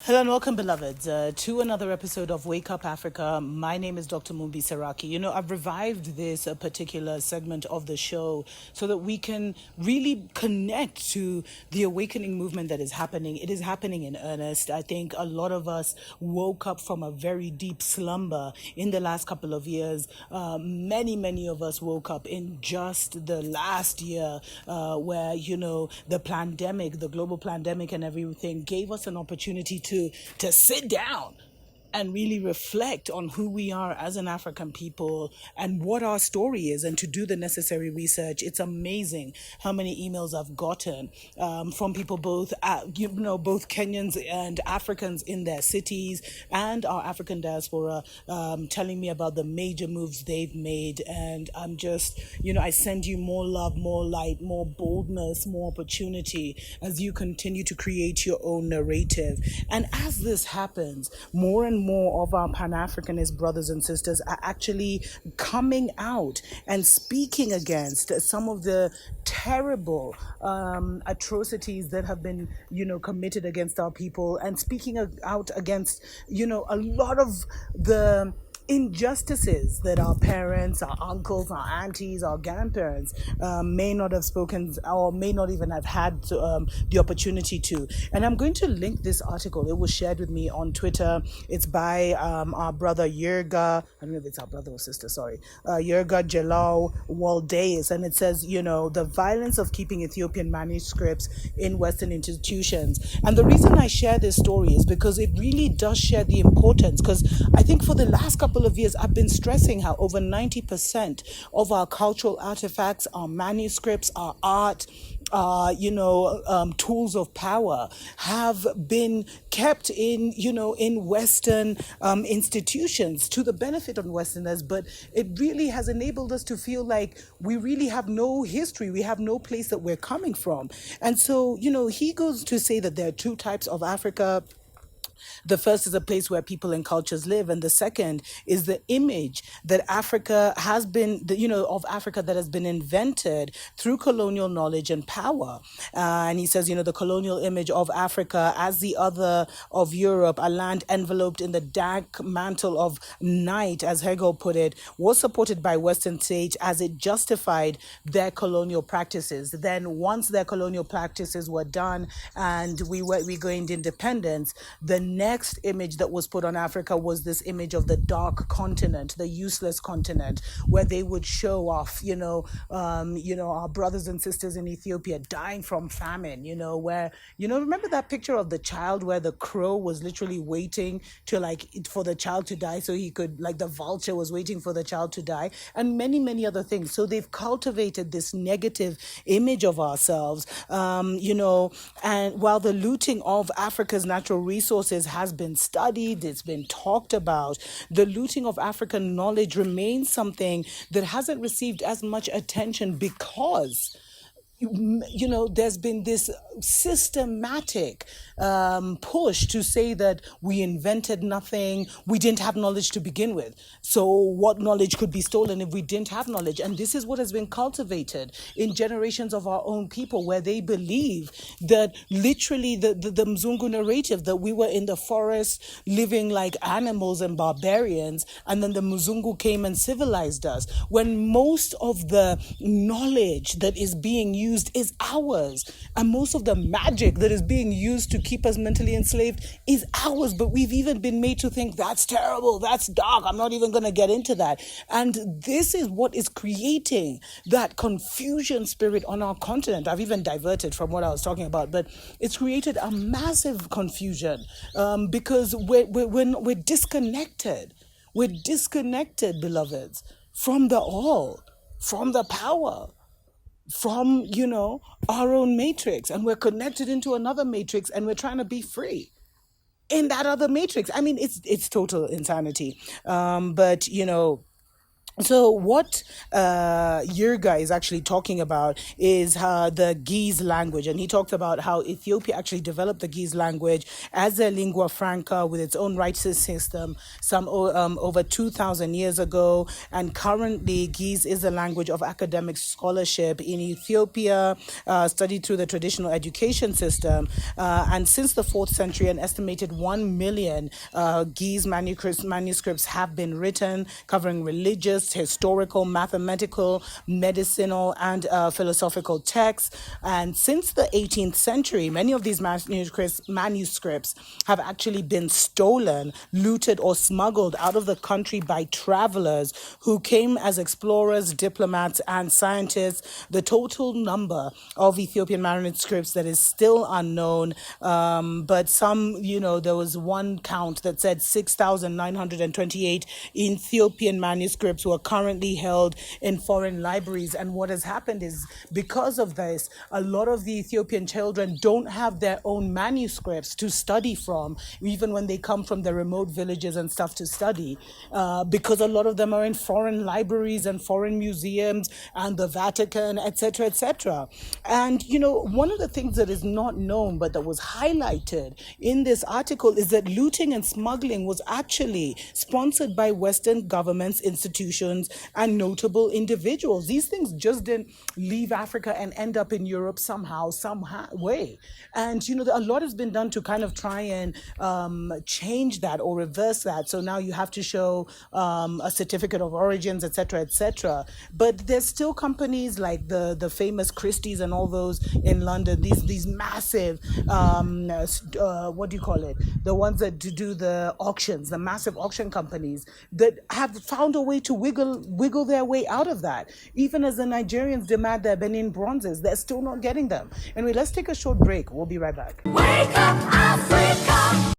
Hello and welcome, beloveds, to another episode of Wake Up Africa. My name is Dr. Mumbi. I've revived this particular segment of the show so that we can really connect to the awakening movement that is happening. It is happening in earnest. I think a lot of us woke up from a very deep slumber in the last couple of years. Many of us woke up in just the last year where, the pandemic, the global pandemic and everything gave us an opportunity to sit down and really reflect on who we are as an African people and what our story is, and to do the necessary research. It's amazing how many emails I've gotten from people, both Kenyans and Africans in their cities and our African diaspora, telling me about the major moves they've made. And I'm just, I send you more love, more light, more boldness, more opportunity as you continue to create your own narrative. And as this happens, more and more of our Pan-Africanist brothers and sisters are actually coming out and speaking against some of the terrible atrocities that have been, committed against our people, and speaking out against, a lot of the injustices that our parents, our uncles, our aunties, our grandparents may not have spoken or may not even have had the opportunity to. And I'm going to link this article. It was shared with me on Twitter. It's by our brother Yerga. I don't know if it's our brother or sister, sorry. Yerga Jalal Waldeis. And it says, the violence of keeping Ethiopian manuscripts in Western institutions. And the reason I share this story is because it really does share the importance, because I think for the last couple of years, I've been stressing how over 90% of our cultural artifacts, our manuscripts, our art, tools of power have been kept in Western institutions to the benefit of Westerners. But it really has enabled us to feel like we really have no history. We have no place that we're coming from. And so, he goes to say that there are two types of Africa. The first is a place where people and cultures live, and the second is the image that Africa has been, of Africa that has been invented through colonial knowledge and power. And he says, the colonial image of Africa as the other of Europe, a land enveloped in the dark mantle of night, as Hegel put it, was supported by Western states as it justified their colonial practices. Then once their colonial practices were done and we gained independence, the next image that was put on Africa was this image of the dark continent, the useless continent, where they would show off, our brothers and sisters in Ethiopia dying from famine, where, remember that picture of the child where the crow was literally waiting to for the child to die so he could, the vulture was waiting for the child to die, and many other things. So they've cultivated this negative image of ourselves, and while the looting of Africa's natural resources has been studied, it's been talked about, the looting of African knowledge remains something that hasn't received as much attention because there's been this systematic push to say that we invented nothing, we didn't have knowledge to begin with. So what knowledge could be stolen if we didn't have knowledge? And this is what has been cultivated in generations of our own people, where they believe that literally the Mzungu narrative, that we were in the forest living like animals and barbarians, and then the Mzungu came and civilized us, when most of the knowledge that is being used is ours, and most of the magic that is being used to keep us mentally enslaved is ours. But we've even been made to think that's terrible, that's dark, I'm not even going to get into that. And this is what is creating that confusion spirit on our continent. I've even diverted from what I was talking about, but it's created a massive confusion because we're disconnected. We're disconnected, beloveds, from the all, from the power, from, our own matrix, and we're connected into another matrix, and we're trying to be free in that other matrix. I mean, it's total insanity. But So what Yurga is actually talking about is the Giz language, and he talked about how Ethiopia actually developed the Giz language as a lingua franca with its own rights system over 2,000 years ago, and currently Giz is a language of academic scholarship in Ethiopia, studied through the traditional education system, and since the 4th century, an estimated 1 million Giz manuscripts have been written, covering religious, historical, mathematical, medicinal, and philosophical texts. And since the 18th century, many of these manuscripts have actually been stolen, looted, or smuggled out of the country by travelers who came as explorers, diplomats, and scientists. The total number of Ethiopian manuscripts that is still unknown, but some, there was one count that said 6,928 Ethiopian manuscripts were currently held in foreign libraries. And what has happened is, because of this, a lot of the Ethiopian children don't have their own manuscripts to study from, even when they come from the remote villages and stuff to study, because a lot of them are in foreign libraries and foreign museums and the Vatican, etc., etc. And, one of the things that is not known but that was highlighted in this article is that looting and smuggling was actually sponsored by Western governments, institutions, and notable individuals. These things just didn't leave Africa and end up in Europe somehow, some way. And, a lot has been done to kind of try and change that or reverse that. So now you have to show a certificate of origins, etc., etc. But there's still companies like the famous Christie's and all those in London, these massive, what do you call it? The ones that do the auctions, the massive auction companies that have found a way to wiggle their way out of that. Even as the Nigerians demand their Benin bronzes, they're still not getting them. Anyway, let's take a short break. We'll be right back. Wake up, Africa!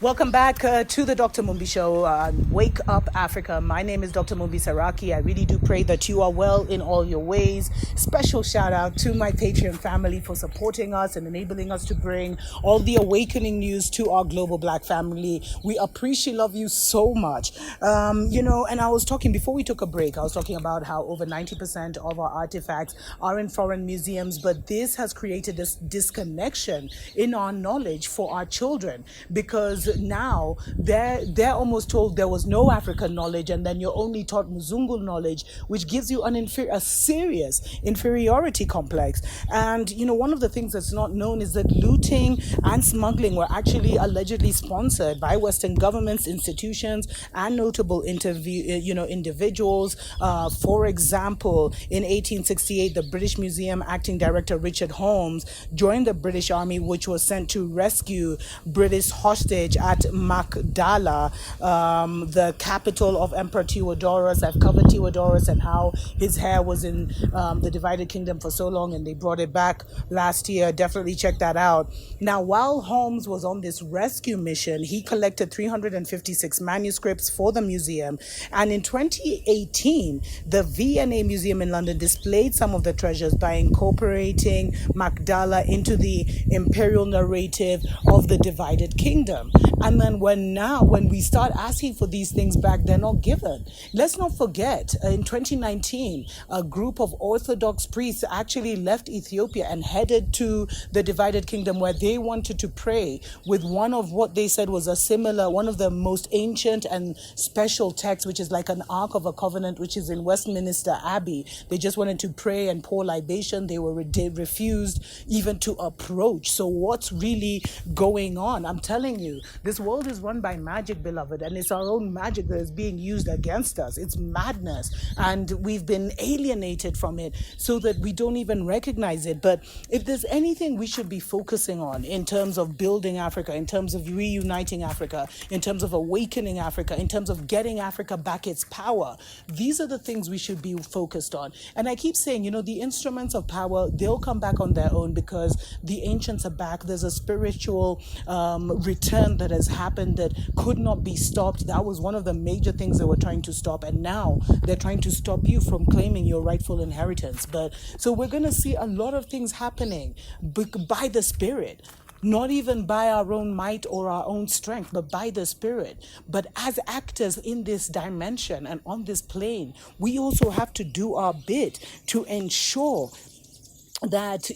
Welcome back to the Dr. Mumbi Show, Wake Up Africa. My name is Dr. Mumbi Saraki. I really do pray that you are well in all your ways. Special shout out to my Patreon family for supporting us and enabling us to bring all the awakening news to our global Black family. We appreciate, love you so much. And I was talking, before we took a break, I was talking about how over 90% of our artifacts are in foreign museums, but this has created this disconnection in our knowledge for our children, because now they're almost told there was no African knowledge, and then you're only taught Muzungu knowledge, which gives you a serious inferiority complex. And one of the things that's not known is that looting and smuggling were actually allegedly sponsored by Western governments, institutions, and notable individuals. For example, in 1868, the British Museum acting director Richard Holmes joined the British Army, which was sent to rescue British hostage at Magdala, the capital of Emperor Theodorus. I've covered Theodorus and how his hair was in the divided kingdom for so long, and they brought it back last year. Definitely check that out. Now, while Holmes was on this rescue mission, he collected 356 manuscripts for the museum, and in 2018, the V&A Museum in London displayed some of the treasures by incorporating Magdala into the imperial narrative of the divided kingdom. And then when we start asking for these things back, they're not given. Let's not forget, in 2019, a group of Orthodox priests actually left Ethiopia and headed to the divided kingdom, where they wanted to pray with one of what they said was one of the most ancient and special texts, which is like an Ark of a Covenant, which is in Westminster Abbey. They just wanted to pray and pour libation. They were refused even to approach. So what's really going on? I'm telling you, this world is run by magic, beloved, and it's our own magic that is being used against us. It's madness, and we've been alienated from it so that we don't even recognize it. But if there's anything we should be focusing on in terms of building Africa, in terms of reuniting Africa, in terms of awakening Africa, in terms of getting Africa back its power, these are the things we should be focused on. And I keep saying, the instruments of power, they'll come back on their own because the ancients are back. There's a spiritual return that has happened that could not be stopped. That was one of the major things they were trying to stop, and now they're trying to stop you from claiming your rightful inheritance. But so we're going to see a lot of things happening by the Spirit. not even by our own might or our own strength, but by the Spirit. But as actors in this dimension and on this plane, we also have to do our bit to ensure that,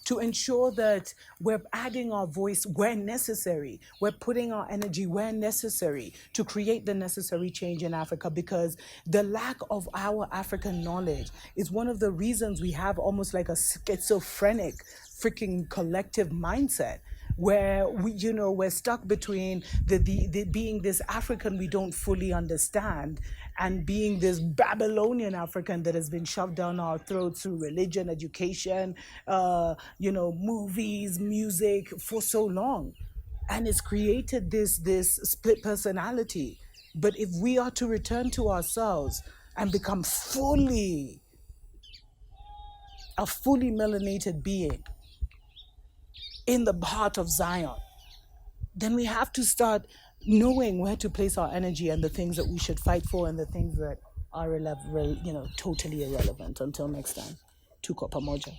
to ensure that we're adding our voice where necessary, we're putting our energy where necessary to create the necessary change in Africa, because the lack of our African knowledge is one of the reasons we have almost like a schizophrenic freaking collective mindset, where we're stuck between the being this African we don't fully understand, and being this Babylonian African that has been shoved down our throats through religion, education, movies, music for so long. And it's created this split personality. But if we are to return to ourselves and become a fully melanated being in the heart of Zion, then we have to start knowing where to place our energy and the things that we should fight for and the things that are totally irrelevant. Until next time, tuko pamoja.